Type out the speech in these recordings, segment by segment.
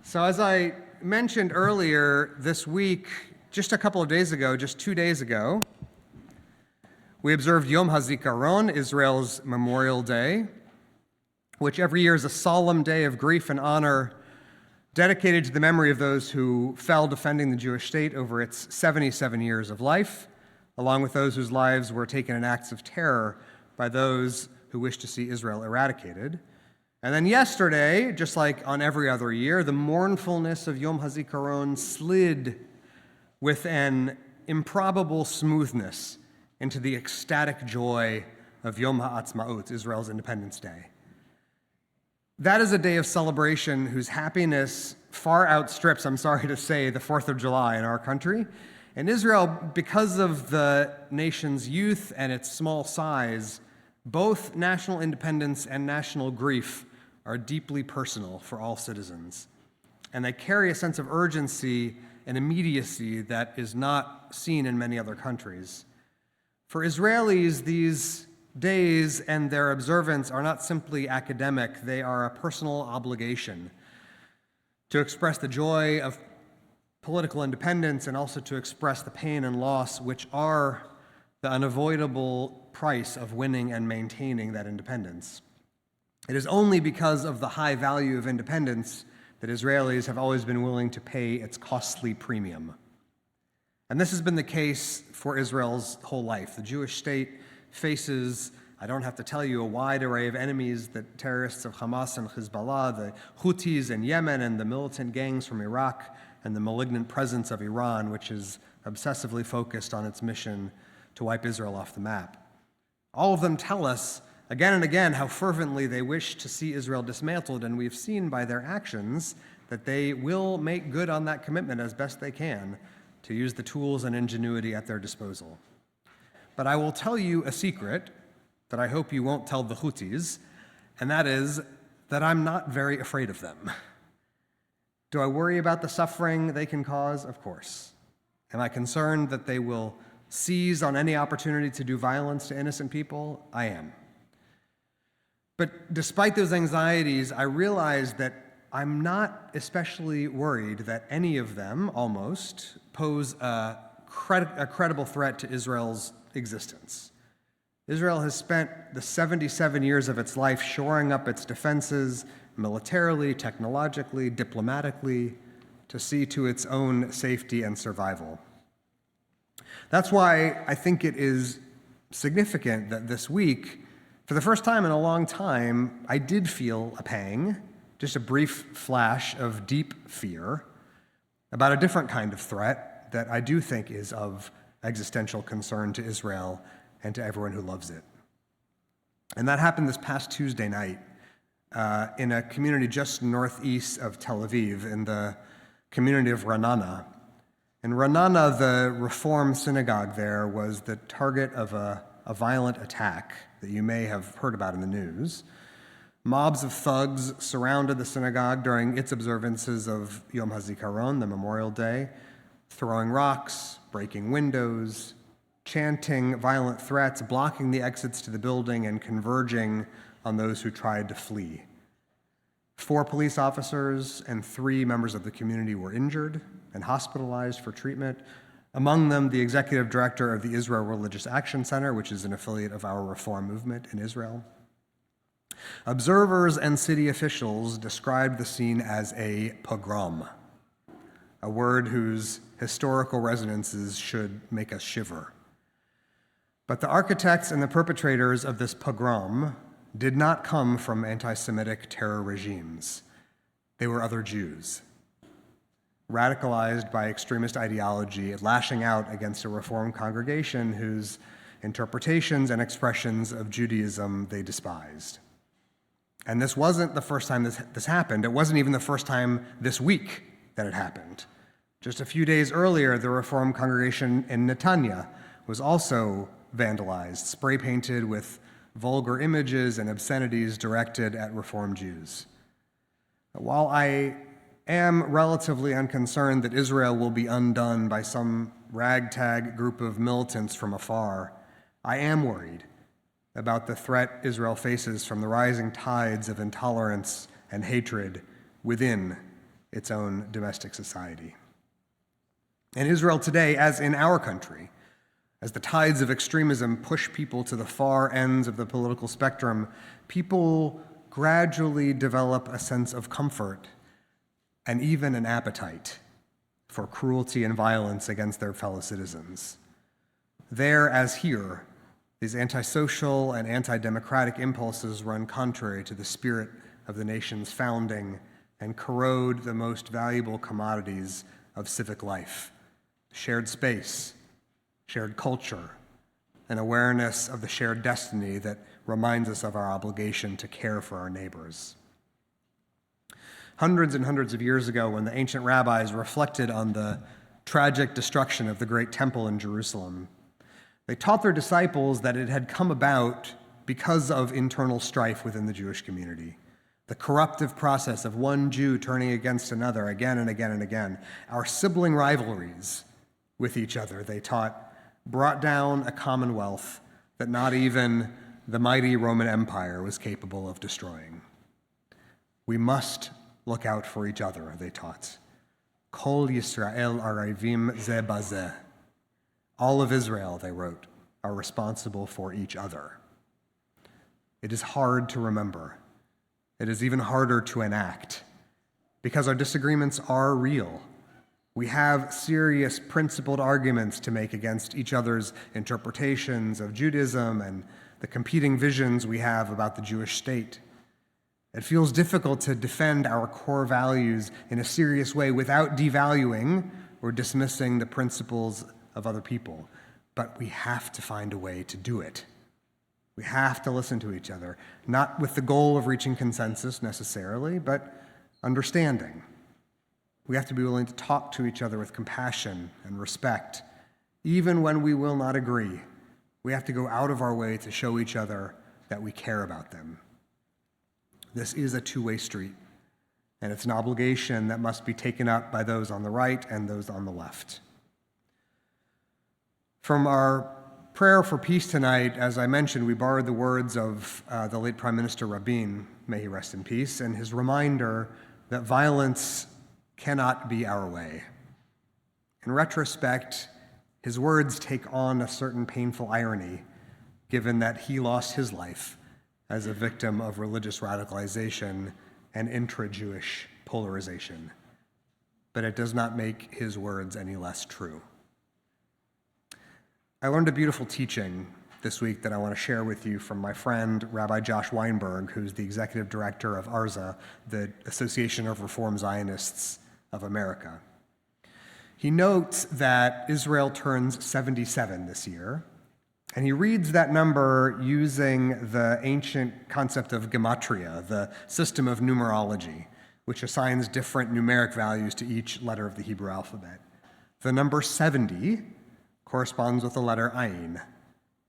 So as I mentioned earlier this week, just a couple of days ago, just 2 days ago, we observed Yom HaZikaron, Israel's Memorial Day, which every year is a solemn day of grief and honor dedicated to the memory of those who fell defending the Jewish state over its 77 years of life, along with those whose lives were taken in acts of terror by those who wished to see Israel eradicated. And then yesterday, just like on every other year, the mournfulness of Yom HaZikaron slid with an improbable smoothness into the ecstatic joy of Yom HaAtzmaut, Israel's Independence Day. That is a day of celebration whose happiness far outstrips, I'm sorry to say, the 4th of July in our country. In Israel, because of the nation's youth and its small size, both national independence and national grief are deeply personal for all citizens. And they carry a sense of urgency and immediacy that is not seen in many other countries. For Israelis, these days and their observance are not simply academic, they are a personal obligation to express the joy of political independence and also to express the pain and loss which are the unavoidable price of winning and maintaining that independence. It is only because of the high value of independence that Israelis have always been willing to pay its costly premium. And this has been the case for Israel's whole life. The Jewish state faces, I don't have to tell you, a wide array of enemies, the terrorists of Hamas and Hezbollah, the Houthis in Yemen, and the militant gangs from Iraq, and the malignant presence of Iran, which is obsessively focused on its mission to wipe Israel off the map. All of them tell us again and again how fervently they wish to see Israel dismantled, and we've seen by their actions that they will make good on that commitment as best they can to use the tools and ingenuity at their disposal. But I will tell you a secret that I hope you won't tell the Houthis, and that is that I'm not very afraid of them. Do I worry about the suffering they can cause? Of course. Am I concerned that they will seize on any opportunity to do violence to innocent people? I am. But despite those anxieties, I realize that I'm not especially worried that any of them, almost, pose a credible threat to Israel's existence. Israel has spent the 77 years of its life shoring up its defenses militarily, technologically, diplomatically, to see to its own safety and survival. That's why I think it is significant that this week, for the first time in a long time, I did feel a pang, just a brief flash of deep fear about a different kind of threat that I do think is of existential concern to Israel and to everyone who loves it. And that happened this past Tuesday night in a community just northeast of Tel Aviv, in the community of Ra'anana. In Ra'anana, the Reform synagogue there was the target of a violent attack that you may have heard about in the news. Mobs of thugs surrounded the synagogue during its observances of Yom HaZikaron, the Memorial Day, throwing rocks, breaking windows, chanting violent threats, blocking the exits to the building, and converging on those who tried to flee. 4 police officers and 3 members of the community were injured and hospitalized for treatment. Among them, the executive director of the Israel Religious Action Center, which is an affiliate of our Reform movement in Israel. Observers and city officials described the scene as a pogrom, a word whose historical resonances should make us shiver. But the architects and the perpetrators of this pogrom did not come from anti-Semitic terror regimes. They were other Jews, radicalized by extremist ideology, lashing out against a Reform congregation whose interpretations and expressions of Judaism they despised. And this wasn't the first time this happened. It wasn't even the first time this week that it happened. Just a few days earlier, the Reform congregation in Netanya was also vandalized, spray-painted with vulgar images and obscenities directed at Reform Jews. While I am relatively unconcerned that Israel will be undone by some ragtag group of militants from afar, I am worried about the threat Israel faces from the rising tides of intolerance and hatred within its own domestic society. In Israel today, as in our country, as the tides of extremism push people to the far ends of the political spectrum, people gradually develop a sense of comfort and even an appetite for cruelty and violence against their fellow citizens. There, as here, these antisocial and anti-democratic impulses run contrary to the spirit of the nation's founding and corrode the most valuable commodities of civic life: shared space, shared culture, an awareness of the shared destiny that reminds us of our obligation to care for our neighbors. Hundreds and hundreds of years ago, when the ancient rabbis reflected on the tragic destruction of the great temple in Jerusalem, they taught their disciples that it had come about because of internal strife within the Jewish community, the corruptive process of one Jew turning against another again and again and again. Our sibling rivalries with each other, they taught, brought down a commonwealth that not even the mighty Roman Empire was capable of destroying. We must look out for each other, they taught. Kol Yisrael arayvim ze bazeh. All of Israel, they wrote, are responsible for each other. It is hard to remember. It is even harder to enact, because our disagreements are real. We have serious principled arguments to make against each other's interpretations of Judaism and the competing visions we have about the Jewish state. It feels difficult to defend our core values in a serious way without devaluing or dismissing the principles of other people. But we have to find a way to do it. We have to listen to each other, not with the goal of reaching consensus necessarily, but understanding. We have to be willing to talk to each other with compassion and respect, even when we will not agree. We have to go out of our way to show each other that we care about them. This is a two-way street, and it's an obligation that must be taken up by those on the right and those on the left. From our prayer for peace tonight, as I mentioned, we borrowed the words of the late Prime Minister Rabin, may he rest in peace, and his reminder that violence cannot be our way. In retrospect, his words take on a certain painful irony, given that he lost his life as a victim of religious radicalization and intra-Jewish polarization. But it does not make his words any less true. I learned a beautiful teaching this week that I want to share with you from my friend, Rabbi Josh Weinberg, who's the executive director of ARZA, the Association of Reform Zionists of America. He notes that Israel turns 77 this year, and he reads that number using the ancient concept of gematria, the system of numerology, which assigns different numeric values to each letter of the Hebrew alphabet. The number 70 corresponds with the letter Ayin,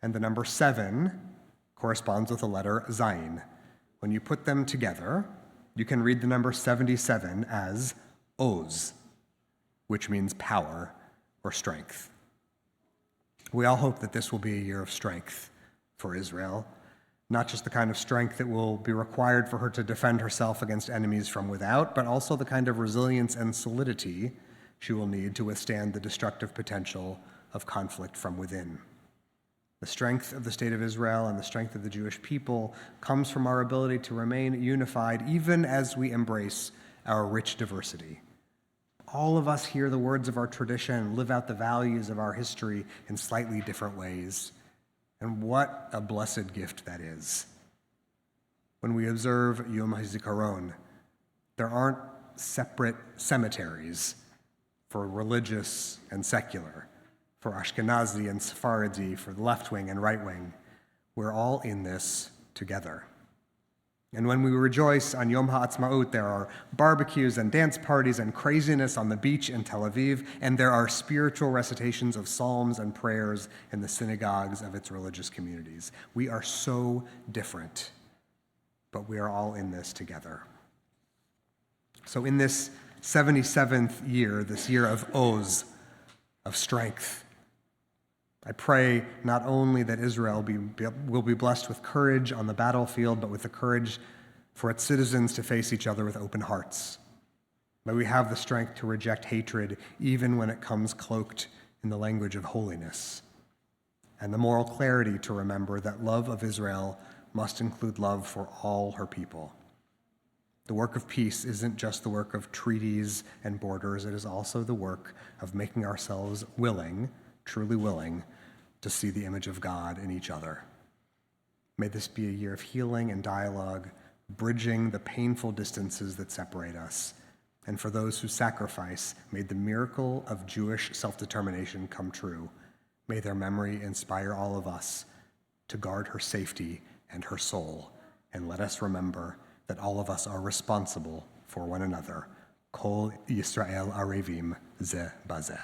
and the number 7 corresponds with the letter Zayin. When you put them together, you can read the number 77 as Oz, which means power or strength. We all hope that this will be a year of strength for Israel, not just the kind of strength that will be required for her to defend herself against enemies from without, but also the kind of resilience and solidity she will need to withstand the destructive potential of conflict from within. The strength of the state of Israel and the strength of the Jewish people comes from our ability to remain unified even as we embrace our rich diversity. All of us hear the words of our tradition, live out the values of our history in slightly different ways. And what a blessed gift that is. When we observe Yom HaZikaron, there aren't separate cemeteries for religious and secular, for Ashkenazi and Sephardi, for the left wing and right wing. We're all in this together. And when we rejoice on Yom HaAtzmaut, there are barbecues and dance parties and craziness on the beach in Tel Aviv, and there are spiritual recitations of psalms and prayers in the synagogues of its religious communities. We are so different, but we are all in this together. So in this 77th year, this year of Oz, of strength, I pray not only that Israel will be blessed with courage on the battlefield, but with the courage for its citizens to face each other with open hearts. May we have the strength to reject hatred even when it comes cloaked in the language of holiness, and the moral clarity to remember that love of Israel must include love for all her people. The work of peace isn't just the work of treaties and borders, it is also the work of making ourselves willing, truly willing, to see the image of God in each other. May this be a year of healing and dialogue, bridging the painful distances that separate us. And for those who sacrifice, may the miracle of Jewish self-determination come true. May their memory inspire all of us to guard her safety and her soul. And let us remember that all of us are responsible for one another. Kol Yisrael Arevim Ze Bazeh.